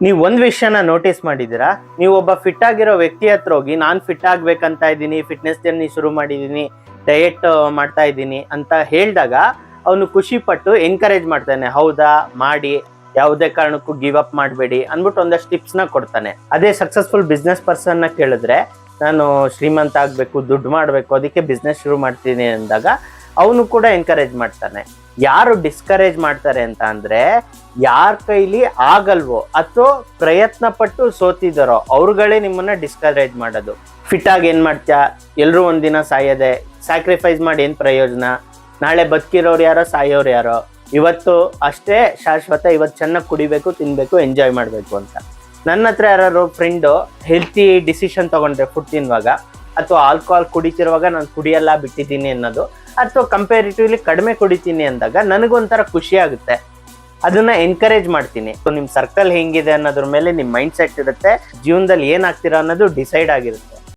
ನೀವು ಒಂದ್ ವಿಷಯನ ನೋಟಿಸ್ ಮಾಡಿದೀರಾ? ನೀವು ಒಬ್ಬ ಫಿಟ್ ಆಗಿರೋ ವ್ಯಕ್ತಿ ಹತ್ರ ಹೋಗಿ ನಾನು ಫಿಟ್ ಆಗ್ಬೇಕಂತ ಇದ್ದೀನಿ, ಫಿಟ್ನೆಸ್ ಜರ್ನಿ ಶುರು ಮಾಡಿದೀನಿ, ಡಯಟ್ ಮಾಡ್ತಾ ಇದ್ದೀನಿ ಅಂತ ಹೇಳಿದಾಗ ಅವನು ಖುಷಿ ಪಟ್ಟು ಎನ್ಕರೇಜ್ ಮಾಡ್ತಾನೆ. ಹೌದಾ, ಮಾಡಿ, ಯಾವುದೇ ಕಾರಣಕ್ಕೂ ಗಿವ್ ಅಪ್ ಮಾಡಬೇಡಿ ಅಂದ್ಬಿಟ್ಟು ಒಂದಷ್ಟು ಟಿಪ್ಸ್ ನ ಕೊಡ್ತಾನೆ. ಅದೇ ಸಕ್ಸಸ್ಫುಲ್ ಬಿಸ್ನೆಸ್ ಪರ್ಸನ್ ನ ಕೇಳಿದ್ರೆ ನಾನು ಶ್ರೀಮಂತ ಆಗ್ಬೇಕು, ದುಡ್ಡು ಮಾಡ್ಬೇಕು, ಅದಕ್ಕೆ ಬಿಸ್ನೆಸ್ ಶುರು ಮಾಡ್ತೀನಿ ಅಂದಾಗ ಅವನು ಕೂಡ ಎನ್ಕರೇಜ್ ಮಾಡ್ತಾನೆ. ಯಾರು ಡಿಸ್ಕರೇಜ್ ಮಾಡ್ತಾರೆ ಅಂತ ಅಂದ್ರೆ, ಯಾರ ಕೈಲಿ ಆಗಲ್ವೋ ಅಥವಾ ಪ್ರಯತ್ನ ಪಟ್ಟು ಸೋತಿದಾರೋ ಅವ್ರುಗಳೇ ನಿಮ್ಮನ್ನ ಡಿಸ್ಕರೇಜ್ ಮಾಡೋದು. ಫಿಟ್ ಆಗಿ ಏನ್ ಮಾಡ್ತೀಯಾ, ಎಲ್ರು ಒಂದಿನ ಸಾಯೋದೆ, ಸ್ಯಾಕ್ರಿಫೈಸ್ ಮಾಡಿ ಏನ್ ಪ್ರಯೋಜನ, ನಾಳೆ ಬದುಕಿರೋರು ಯಾರೋ ಸಾಯೋರು ಯಾರೋ, ಇವತ್ತು ಅಷ್ಟೇ ಶಾಶ್ವತ, ಇವತ್ತು ಚೆನ್ನಾಗಿ ಕುಡಿಬೇಕು, ತಿನ್ಬೇಕು, ಎಂಜಾಯ್ ಮಾಡ್ಬೇಕು ಅಂತ. ನನ್ನ ಹತ್ರ ಯಾರು ಫ್ರೆಂಡು ಹೆಲ್ತಿ ಡಿಸಿಷನ್ ತಗೊಂಡ್ರೆ ಫುಡ್ ತಿನ್ನುವಾಗ ಅಥವಾ ಆಲ್ಕೋಹಾಲ್ ಕುಡಿತಿರುವಾಗ ನಾನು ಕುಡಿಯಲ್ಲ ಬಿಟ್ಟಿದ್ದೀನಿ ಅನ್ನೋದು, ಅಥವಾ ಕಂಪೇರಿಟಿವ್ಲಿ ಕಡಿಮೆ ಕುಡಿತೀನಿ ಅಂದಾಗ ನನಗೊಂಥರ ಖುಷಿ ಆಗುತ್ತೆ. ಅದನ್ನ ಎನ್ಕರೇಜ್ ಮಾಡ್ತೀನಿ. ನಿಮ್ ಸರ್ಕಲ್ ಹೆಂಗಿದೆ ಅನ್ನೋದ್ರ ಮೇಲೆ ನಿಮ್ ಮೈಂಡ್ ಸೆಟ್ ಇರುತ್ತೆ, ಜೀವನದಲ್ಲಿ ಏನಾಗ್ತೀರಾ ಅನ್ನೋದು ಡಿಸೈಡ್ ಆಗಿರುತ್ತೆ.